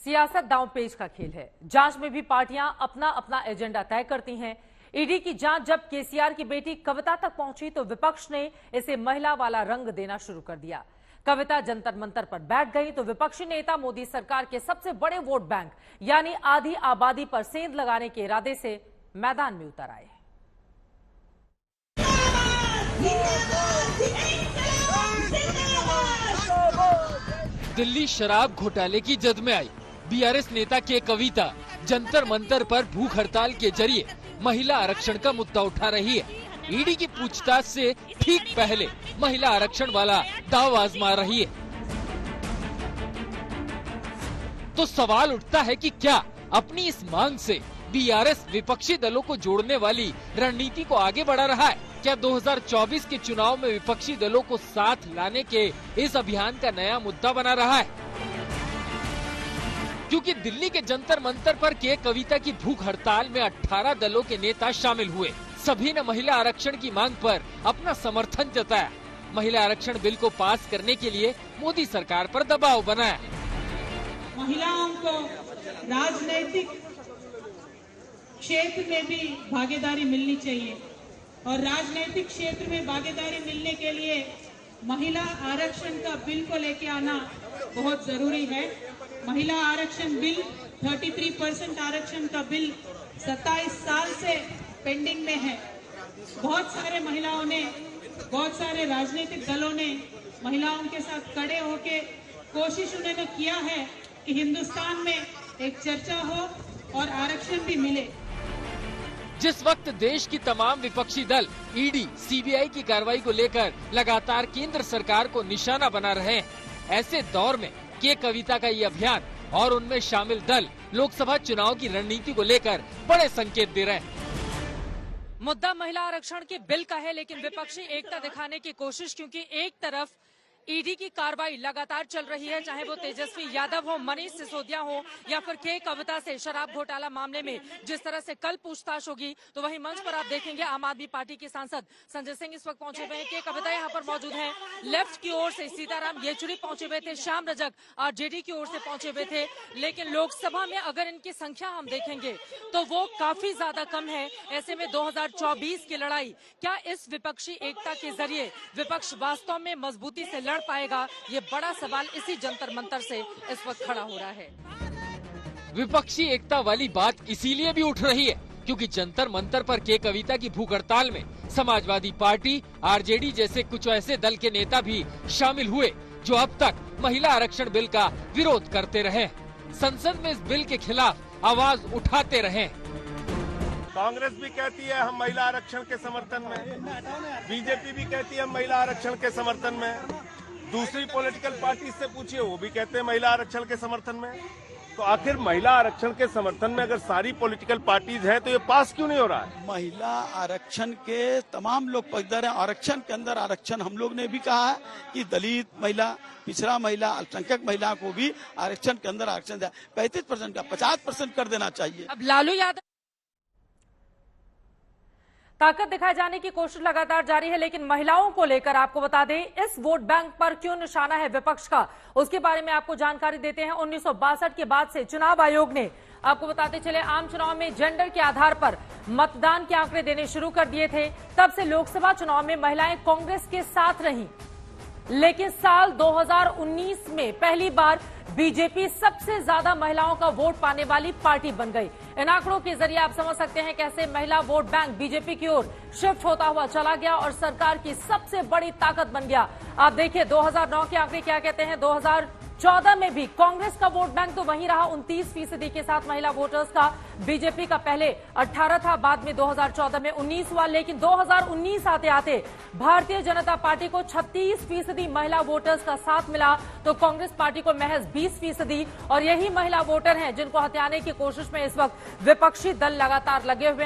सियासत दांवपेच का खेल है। जांच में भी पार्टियां अपना अपना एजेंडा तय करती हैं। ईडी की जांच जब केसीआर की बेटी कविता तक पहुंची तो विपक्ष ने इसे महिला वाला रंग देना शुरू कर दिया। कविता जंतर मंतर पर बैठ गई तो विपक्षी नेता मोदी सरकार के सबसे बड़े वोट बैंक यानी आधी आबादी पर सेंध लगाने के इरादे से मैदान में उतर आए। दिल्ली शराब घोटाले की जद में आई बीआरएस नेता के कविता जंतर मंतर पर भूख हड़ताल के जरिए महिला आरक्षण का मुद्दा उठा रही है। ईडी की पूछताछ से ठीक पहले महिला आरक्षण वाला दाव आजमा रही है। तो सवाल उठता है कि क्या अपनी इस मांग से बीआरएस विपक्षी दलों को जोड़ने वाली रणनीति को आगे बढ़ा रहा है? क्या 2024 के चुनाव में विपक्षी दलों को साथ लाने के इस अभियान का नया मुद्दा बना रहा है? क्योंकि दिल्ली के जंतर मंतर पर के कविता की भूख हड़ताल में 18 दलों के नेता शामिल हुए। सभी ने महिला आरक्षण की मांग पर अपना समर्थन जताया। महिला आरक्षण बिल को पास करने के लिए मोदी सरकार पर दबाव बनाया। महिलाओं को राजनीतिक क्षेत्र में भी भागीदारी मिलनी चाहिए और राजनीतिक क्षेत्र में भागीदारी मिलने के लिए महिला आरक्षण का बिल को लेके आना बहुत जरूरी है। महिला आरक्षण बिल 33% आरक्षण का बिल 27 साल से पेंडिंग में है। बहुत सारे महिलाओं ने, बहुत सारे राजनीतिक दलों ने महिलाओं के साथ खड़े होके कोशिश उन्होंने किया है कि हिंदुस्तान में एक चर्चा हो और आरक्षण भी मिले। जिस वक्त देश की तमाम विपक्षी दल ईडी, सीबीआई की कार्रवाई को लेकर लगातार केंद्र सरकार को निशाना बना रहे हैं, ऐसे दौर में के कविता का ये अभियान और उनमें शामिल दल लोकसभा चुनाव की रणनीति को लेकर बड़े संकेत दे रहे हैं। मुद्दा महिला आरक्षण के बिल का है, लेकिन विपक्षी एकता दिखाने की कोशिश, क्योंकि एक तरफ ईडी की कार्रवाई लगातार चल रही है, चाहे वो तेजस्वी यादव हो, मनीष सिसोदिया हो या फिर के कविता से शराब घोटाला मामले में जिस तरह से कल पूछताछ होगी, तो वहीं मंच पर आप देखेंगे आम आदमी पार्टी के सांसद संजय सिंह इस वक्त पहुंचे हुए हैं। के कविता यहाँ पर मौजूद हैं। लेफ्ट की ओर से सीताराम येचुरी पहुंचे हुए थे, श्याम रजक आरजेडी की ओर से पहुंचे हुए थे। लेकिन लोकसभा में अगर इनकी संख्या हम देखेंगे तो वो काफी ज्यादा कम है। ऐसे में 2024 की लड़ाई क्या इस विपक्षी एकता के जरिए विपक्ष वास्तव में मजबूती से पाएगा? ये बड़ा सवाल इसी जंतर मंतर से इस वक्त खड़ा हो रहा है। विपक्षी एकता वाली बात इसीलिए भी उठ रही है क्योंकि जंतर मंतर पर के कविता की भूख हड़ताल में समाजवादी पार्टी, आरजेडी जैसे कुछ ऐसे दल के नेता भी शामिल हुए जो अब तक महिला आरक्षण बिल का विरोध करते रहे, संसद में इस बिल के खिलाफ आवाज उठाते रहे। कांग्रेस भी कहती है हम महिला आरक्षण के समर्थन में, बीजेपी भी कहती है हम महिला आरक्षण के समर्थन में, दूसरी पॉलिटिकल पार्टी से पूछिए वो भी कहते हैं महिला आरक्षण के समर्थन में। तो आखिर महिला आरक्षण के समर्थन में अगर सारी पॉलिटिकल पार्टीज हैं तो ये पास क्यों नहीं हो रहा है? महिला आरक्षण के तमाम लोग पक्षधर हैं। आरक्षण के अंदर आरक्षण हम लोग ने भी कहा है कि दलित महिला, पिछड़ा महिला, अल्पसंख्यक महिला को भी आरक्षण के अंदर आरक्षण 35% का 50% कर देना चाहिए। अब लालू यादव ताकत दिखाए जाने की कोशिश लगातार जारी है, लेकिन महिलाओं को लेकर आपको बता दें इस वोट बैंक पर क्यों निशाना है विपक्ष का, उसके बारे में आपको जानकारी देते हैं। 1962 के बाद से चुनाव आयोग ने, आपको बताते चले, आम चुनाव में जेंडर के आधार पर मतदान के आंकड़े देने शुरू कर दिए थे। तब से लोकसभा चुनाव में महिलाएं कांग्रेस के साथ रहीं, लेकिन साल 2019 में पहली बार बीजेपी सबसे ज्यादा महिलाओं का वोट पाने वाली पार्टी बन गई। इन आंकड़ों के जरिए आप समझ सकते हैं कैसे महिला वोट बैंक बीजेपी की ओर शिफ्ट होता हुआ चला गया और सरकार की सबसे बड़ी ताकत बन गया। आप देखिए 2009 के आंकड़े क्या कहते हैं। 2014 में भी कांग्रेस का वोट बैंक तो वहीं रहा 29% के साथ महिला वोटर्स का। बीजेपी का पहले 18 था, बाद में 2014 में 19 हुआ, लेकिन 2019 आते आते भारतीय जनता पार्टी को 36% महिला वोटर्स का साथ मिला तो कांग्रेस पार्टी को महज 20%। और यही महिला वोटर हैं जिनको हथियाने की कोशिश में इस वक्त विपक्षी दल लगातार लगे हुए हैं।